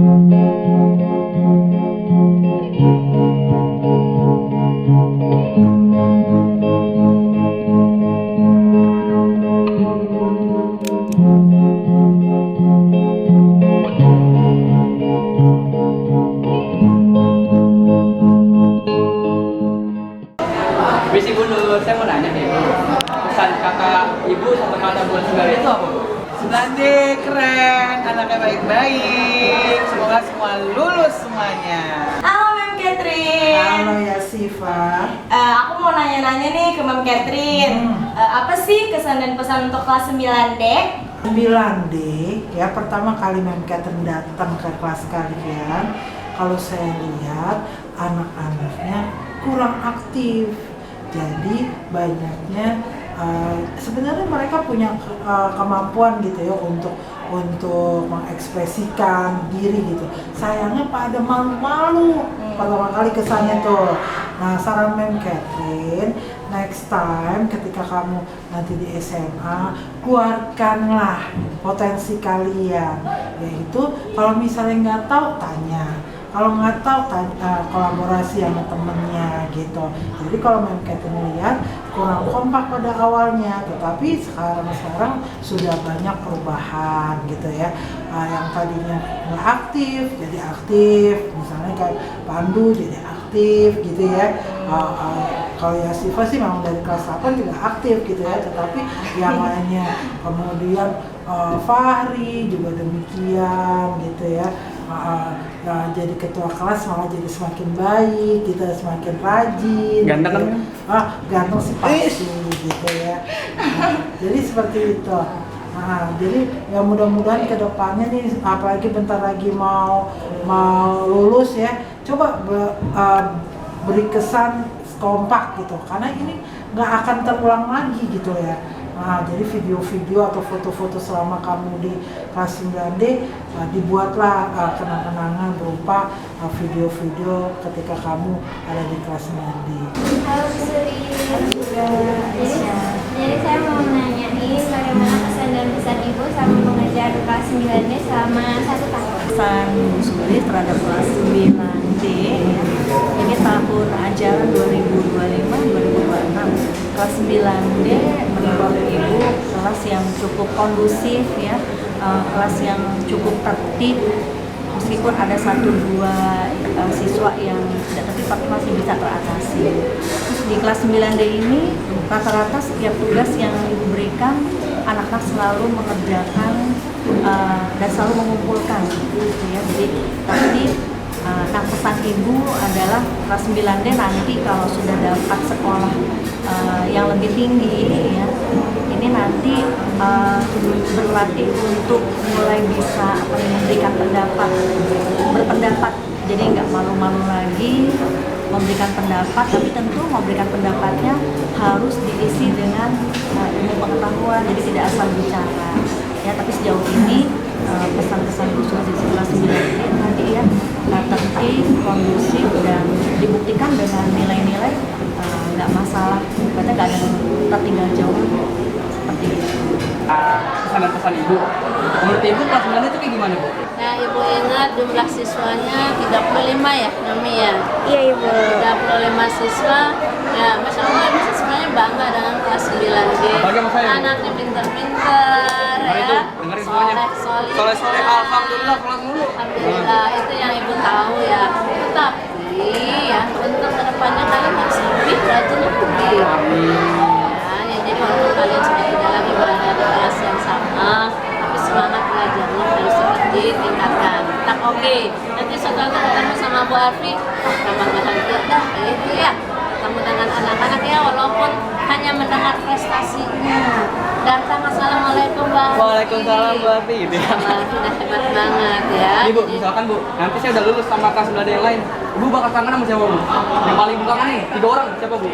Bisi Bu Nur, saya mau nanya nih Bu, pesan kakak ibu sama kakak buat Sembilan itu apa Bu? Sembilan keren, anaknya baik-baik, semoga semua lulus semuanya. Halo Mem Catherine. Halo ya Siva. Aku mau nanya-nanya nih ke Mem Catherine. Apa sih kesan dan pesan untuk kelas 9D? 9D, ya pertama kali Mem Catherine datang ke kelas kalian, kalau saya lihat anak-anaknya kurang aktif. Jadi banyaknya sebenarnya mereka punya kemampuan gitu ya untuk mengekspresikan diri gitu. Sayangnya pada malu-malu pertama kali kesannya tuh. Nah, saran Mem Catherine, next time ketika kamu nanti di SMA, keluarkanlah potensi kalian. Yaitu kalau misalnya nggak tahu, tanya. Kalau nggak tahu, kolaborasi sama temennya gitu. Jadi kalau Mem Catherine lihat kurang kompak pada awalnya, tetapi sekarang sudah banyak perubahan gitu ya. Yang tadinya nggak aktif jadi aktif, misalnya kayak Pandu jadi aktif gitu ya. Kalau ya Siva sih memang dari kelas 8 juga aktif gitu ya, tetapi yang lainnya kemudian Fahri juga demikian gitu ya. Jadi ketua kelas malah jadi semakin baik, kita semakin rajin. Ganteng kan? Ganteng sih pasti gitu ya. Jadi seperti itu. Jadi ya mudah-mudahan kedepannya nih, apalagi bentar lagi mau lulus ya, coba beri kesan kompak gitu, karena ini nggak akan terulang lagi gitu ya. Jadi video-video atau foto-foto selama kamu di kelas 9D dibuatlah kenang-kenangan berupa video-video ketika kamu ada di kelas 9D. Halo Suri, jadi saya mau nanyain bagaimana kesan dan pesan Ibu sama mengajar kelas 9D selama 1 tahun. Pesan Suri terhadap kelas 9D ya. Ini tahun ajaran 2025-2026. Kelas 9D menurut Ibu kelas yang cukup kondusif ya, kelas yang cukup tertib, meskipun ada 1-2 siswa yang tidak tertib tapi masih bisa teratasi. Terus di kelas 9D ini rata-rata setiap tugas yang Ibu berikan anak-anak selalu mengerjakan dan selalu mengumpulkan gitu ya. Jadi tadi pesan Ibu adalah kelas 9D nanti kalau sudah dapat sekolah yang lebih tinggi ya, ini nanti berlatih untuk mulai bisa memberikan berpendapat, jadi nggak malu-malu lagi memberikan pendapat, tapi tentu memberikan pendapatnya harus diisi dengan ilmu pengetahuan, jadi tidak asal bicara ya. Tapi sejauh ini pesan-pesan khusus di kelas 9 tadi ya, tertib, kondusif, dan dibuktikan dengan nilai-nilai nggak masalah, karena nggak ada yang tertinggal jauh seperti itu. Pesan dan pesan Ibu, menurut Ibu kelas 9 itu kayak gimana Bu? Nah, Ibu ingat jumlah siswanya 35 ya, Nami ya? Iya Ibu. 35 siswa, ya Masya Allah, siswanya bangga dengan kelas 9D. Anaknya pintar-pintar ya, Soleh, alhamdulillah kelas mulu. Alhamdulillah, itu yang Ibu tahu ya. Tetapi ya, untuk kedepannya kalian harus lebih rajin lagi. Ya, jadi walaupun kalian sudah tidak lagi berada di kelas yang sama, tapi semangat belajarnya harus tetap ditingkatkan. Tak oke. Nanti setelah ketemu sama Bu Arfi, tambah bahagia dah itu ya. Ketemu dengan anak-anak ya, walaupun hanya mendengar prestasinya. Datang, assalamualaikum Bu Arfi. Waalaikumsalam Bu Arfi gitu ya. Sudah hebat banget ya. Ini Bu, misalkan Bu, nanti saya udah lulus sama kelas 9D yang lain, Ibu bakal kangen sama siapa Bu? Yang paling Bu kangen nih, 3 orang, siapa Bu?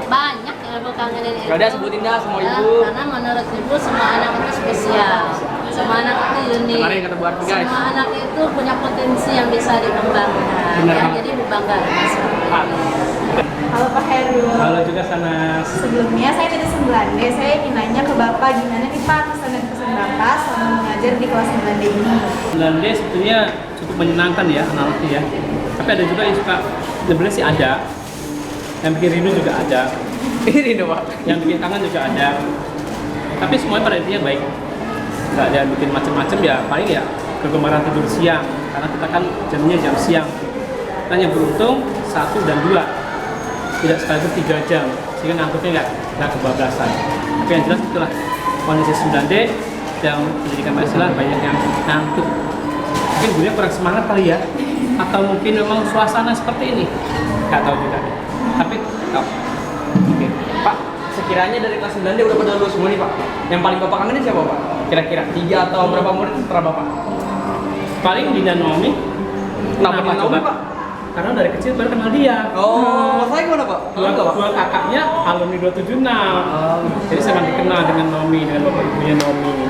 Banyak yang Ibu kangenin itu. Yaudah sebutin dah semua Ibu. Karena menurut Ibu semua anak itu spesial, semua anak itu unik. Kemarin kata Bu Arfi guys. Semua anak itu punya potensi yang bisa dikembangkan. Benar Ya, banget. jadi Ibu bangga dengan semua. Halo Pak Heru. Halo juga Sanas. Sebelumnya saya dari 9D, saya ingin nanya ke Bapak gimana nih Pak kesan dan pesan Bapak selama mengajar di kelas 9D ini? 9D sebetulnya cukup menyenangkan ya anak-anaknya ya. Tapi ada juga yang suka, sebenarnya sih ada. Yang bikin rindu juga ada. Ini Pak. Yang bikin kangen juga ada. Tapi semuanya pada intinya baik. Nggak ada yang bikin macam-macam ya, paling ya kegemaran tidur siang. Karena kita kan jamnya jam siang. Kita hanya beruntung 1 dan 2. Tidak sekaligus 3 jam. Sehingga ngantuknya nggak kebablasan. Tapi yang jelas itulah kondisi 9D yang pendidikan Pancasila banyak yang ngantuk. Mungkin gurunya kurang semangat kali ya. Atau mungkin memang suasana seperti ini. Nggak tahu juga. Tapi tahu. Oke. Pak, sekiranya dari kelas 9D udah pada lulus semua nih Pak. Yang paling Bapak kangenin siapa Pak? Kira-kira 3 atau berapa murid setelah Bapak? Paling Dina Nomi. Kenapa Dina Nomi, Pak? Karena dari kecil baru kenal dia. Oh, saya gimana Pak? Dua kakaknya alumni 276. Jadi saya masih kenal dengan Nomi, dengan bapak ibunya Nomi.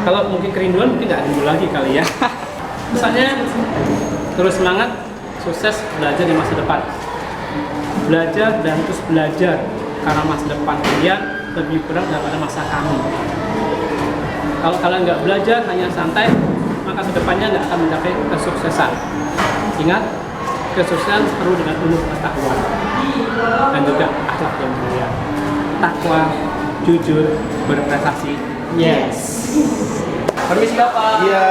Kalau mungkin kerinduan mungkin nggak rindu lagi kali ya. Misalnya terus semangat, sukses belajar di masa depan. Belajar dan terus belajar karena masa depan kalian lebih berat daripada masa kami. Kalau kalian nggak belajar hanya santai, maka kedepannya nggak akan mencapai kesuksesan. Ingat, kesuksesan perlu dengan penuh pengetahuan dan juga akhlak yang mulia. Takwa, jujur, berprestasi. Yes. Permisi Bapak. Iya.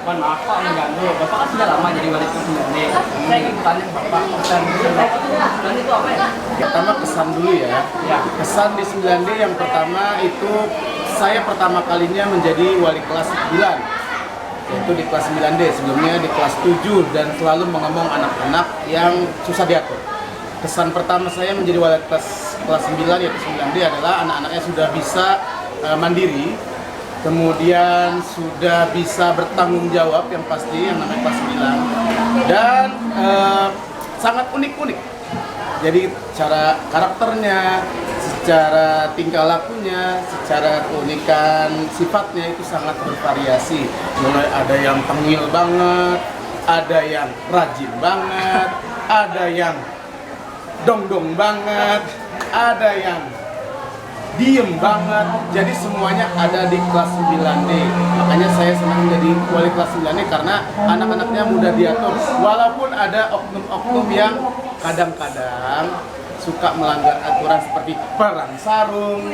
Mohon maaf Pak, mengganggu. Bapak kan sudah lama jadi wali kelas 9D. Saya ingin bertanya ke Bapak, kesan Bapak itu apa ya? Pertama kesan dulu ya. Ya. Kesan di 9D yang pertama itu saya pertama kalinya menjadi wali kelas 9. Yaitu di kelas 9D, sebelumnya di kelas 7 dan selalu mengemong anak-anak yang susah diatur. Kesan pertama saya menjadi wali kelas 9 yaitu 9D adalah anak-anaknya sudah bisa mandiri, kemudian sudah bisa bertanggung jawab yang pasti yang namanya kelas 9 dan sangat unik-unik. Jadi cara karakternya, secara tingkah lakunya, secara keunikan sifatnya itu sangat bervariasi. Mulai ada yang tengil banget, ada yang rajin banget, ada yang dong-dong banget, ada yang diem banget. Jadi semuanya ada di kelas 9D. Makanya saya senang menjadi wali kelas 9D karena anak-anaknya mudah diatur. Walaupun ada oknum-oknum yang kadang-kadang suka melanggar aturan seperti perang sarung,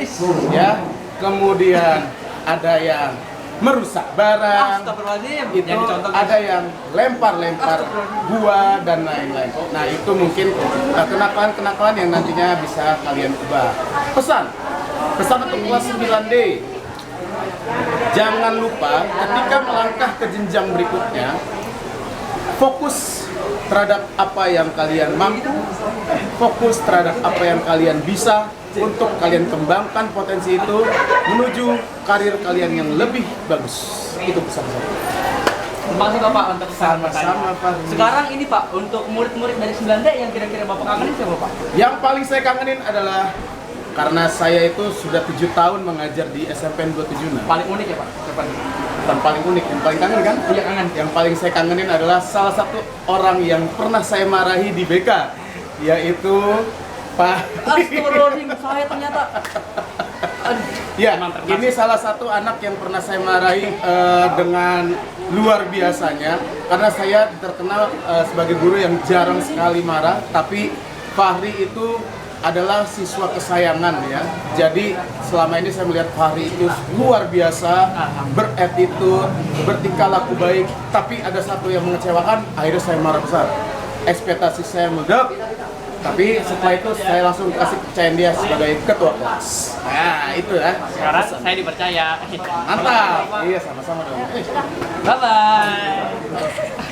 ya. Kemudian ada yang merusak barang, itu ada yang lempar-lempar buah dan lain-lain. Nah itu mungkin kenakalan-kenakalan yang nantinya bisa kalian ubah. Pesan untuk kelas 9D, jangan lupa ketika melangkah ke jenjang berikutnya, fokus terhadap apa yang kalian mampu, fokus terhadap apa yang kalian bisa untuk kalian kembangkan potensi itu menuju karir kalian yang lebih bagus. Itu pesan saya. Terima kasih Bapak untuk Sama-sama, Pak. Sekarang ini Pak, untuk murid-murid dari 9D yang kira-kira Bapak kangenin siapa Pak? Yang paling saya kangenin adalah karena saya itu sudah 7 tahun mengajar di SMPN 276. Paling unik ya Pak? Siapa? Bukan paling unik, yang paling kangen kan? Iya kangen. Yang paling saya kangenin adalah salah satu orang yang pernah saya marahi di BK, yaitu Pak. Astagfirullahaladzim, saya ternyata. Ya, ini salah satu anak yang pernah saya marahi dengan luar biasanya, karena saya terkenal sebagai guru yang jarang sekali marah, tapi Fahri itu adalah siswa kesayangan ya. Jadi selama ini saya melihat Fahri itu luar biasa, beretitude, bertingkah laku baik, tapi ada satu yang mengecewakan, akhirnya saya marah besar. Ekspektasi saya meledak, tapi setelah itu saya langsung kasih kepercayaan dia sebagai ketua kelas. Nah itu ya. Sekarang saya dipercaya. Mantap. Iya sama-sama dong. Bye bye.